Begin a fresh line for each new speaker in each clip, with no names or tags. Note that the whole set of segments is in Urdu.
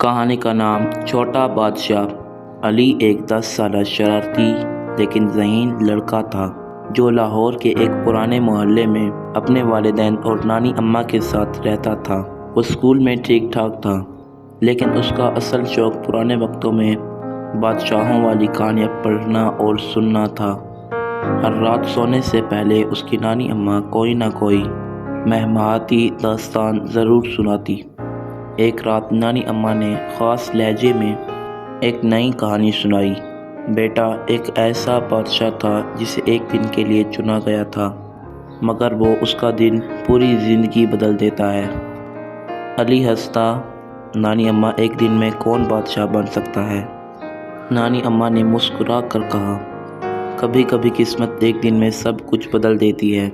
کہانی کا نام چھوٹا بادشاہ۔ علی ایک 10 سالہ شرارتی لیکن ذہین لڑکا تھا جو لاہور کے ایک پرانے محلے میں اپنے والدین اور نانی اماں کے ساتھ رہتا تھا۔ وہ اسکول میں ٹھیک ٹھاک تھا لیکن اس کا اصل شوق پرانے وقتوں میں بادشاہوں والی کہانیاں پڑھنا اور سننا تھا۔ ہر رات سونے سے پہلے اس کی نانی اماں کوئی نہ کوئی مہماتی داستان ضرور سناتی۔ ایک رات نانی اماں نے خاص لہجے میں ایک نئی کہانی سنائی۔ بیٹا، ایک ایسا بادشاہ تھا جسے ایک دن کے لیے چنا گیا تھا مگر وہ اس کا دن پوری زندگی بدل دیتا ہے۔ علی ہنستا، نانی اماں ایک دن میں کون بادشاہ بن سکتا ہے؟ نانی اماں نے مسکرا کر کہا، کبھی کبھی قسمت ایک دن میں سب کچھ بدل دیتی ہے۔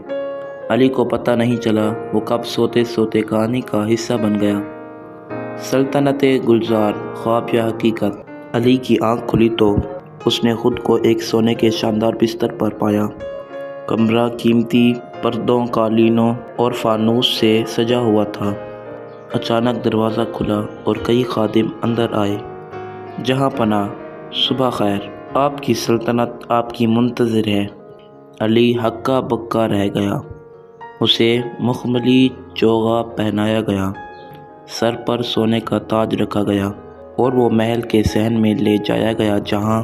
علی کو پتہ نہیں چلا وہ کب سوتے سوتے کہانی کا حصہ بن گیا۔ سلطنت گلزار، خواب یا حقیقت؟ علی کی آنکھ کھلی تو اس نے خود کو ایک سونے کے شاندار بستر پر پایا۔ کمرہ قیمتی پردوں، قالینوں اور فانوس سے سجا ہوا تھا۔ اچانک دروازہ کھلا اور کئی خادم اندر آئے۔ جہاں پناہ، صبح خیر، آپ کی سلطنت آپ کی منتظر ہے۔ علی ہکا بکا رہ گیا۔ اسے مخملی چوغا پہنایا گیا، سر پر سونے کا تاج رکھا گیا اور وہ محل کے صحن میں لے جایا گیا جہاں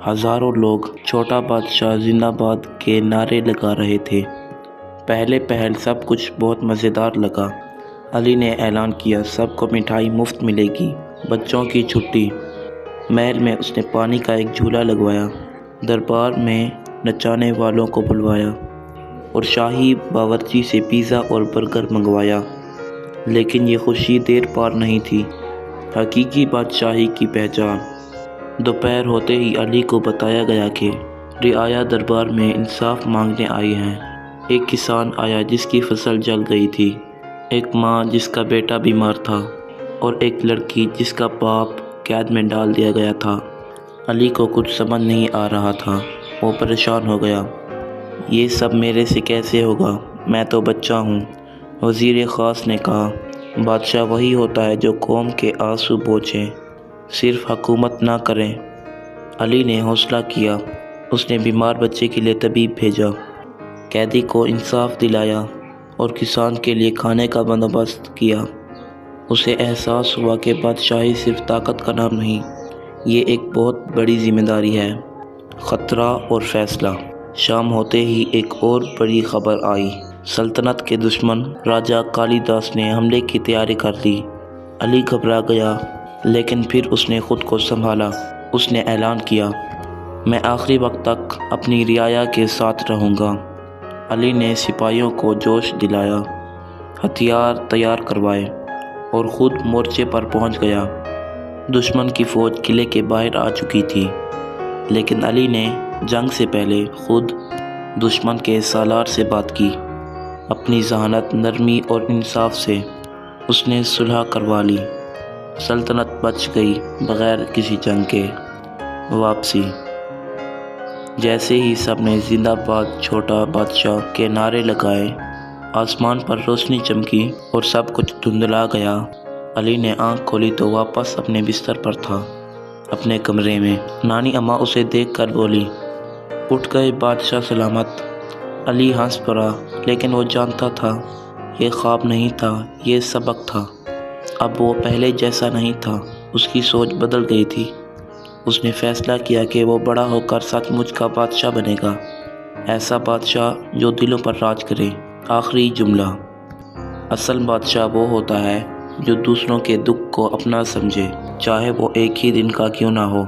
ہزاروں لوگ چھوٹا بادشاہ زندہ باد کے نعرے لگا رہے تھے۔ پہل سب کچھ بہت مزیدار لگا۔ علی نے اعلان کیا، سب کو مٹھائی مفت ملے گی، بچوں کی چھٹی۔ محل میں اس نے پانی کا ایک جھولا لگوایا، دربار میں نچانے والوں کو بلوایا اور شاہی باورچی سے پیزا اور برگر منگوایا۔ لیکن یہ خوشی دیر پار نہیں تھی۔ حقیقی بادشاہی کی پہچان۔ دوپہر ہوتے ہی علی کو بتایا گیا کہ رعایا دربار میں انصاف مانگنے آئی ہیں۔ ایک کسان آیا جس کی فصل جل گئی تھی، ایک ماں جس کا بیٹا بیمار تھا اور ایک لڑکی جس کا باپ قید میں ڈال دیا گیا تھا۔ علی کو کچھ سمجھ نہیں آ رہا تھا۔ وہ پریشان ہو گیا، یہ سب میرے سے کیسے ہوگا؟ میں تو بچہ ہوں۔ وزیر خاص نے کہا، بادشاہ وہی ہوتا ہے جو قوم کے آنسو پوچھے، صرف حکومت نہ کرے۔ علی نے حوصلہ کیا۔ اس نے بیمار بچے کے لیے طبیب بھیجا، قیدی کو انصاف دلایا اور کسان کے لیے کھانے کا بندوبست کیا۔ اسے احساس ہوا کہ بادشاہی صرف طاقت کا نام نہیں، یہ ایک بہت بڑی ذمہ داری ہے۔ خطرہ اور فیصلہ۔ شام ہوتے ہی ایک اور بڑی خبر آئی۔ سلطنت کے دشمن راجہ کالی داس نے حملے کی تیاری کر لی۔ علی گھبرا گیا لیکن پھر اس نے خود کو سنبھالا۔ اس نے اعلان کیا، میں آخری وقت تک اپنی رعایا کے ساتھ رہوں گا۔ علی نے سپاہیوں کو جوش دلایا، ہتھیار تیار کروائے اور خود مورچے پر پہنچ گیا۔ دشمن کی فوج قلعے کے باہر آ چکی تھی لیکن علی نے جنگ سے پہلے خود دشمن کے سالار سے بات کی۔ اپنی ذہانت، نرمی اور انصاف سے اس نے صلح کروا لی۔ سلطنت بچ گئی بغیر کسی جنگ کے۔ واپسی۔ جیسے ہی سب نے زندہ باد چھوٹا بادشاہ کے نعرے لگائے، آسمان پر روشنی چمکی اور سب کچھ دھندلا گیا۔ علی نے آنکھ کھولی تو واپس اپنے بستر پر تھا، اپنے کمرے میں۔ نانی اماں اسے دیکھ کر بولی، اٹھ گئے بادشاہ سلامت؟ علی ہنس پڑا لیکن وہ جانتا تھا یہ خواب نہیں تھا، یہ سبق تھا۔ اب وہ پہلے جیسا نہیں تھا، اس کی سوچ بدل گئی تھی۔ اس نے فیصلہ کیا کہ وہ بڑا ہو کر سچ مچ کا بادشاہ بنے گا، ایسا بادشاہ جو دلوں پر راج کرے۔ آخری جملہ، اصل بادشاہ وہ ہوتا ہے جو دوسروں کے دکھ کو اپنا سمجھے، چاہے وہ ایک ہی دن کا کیوں نہ ہو۔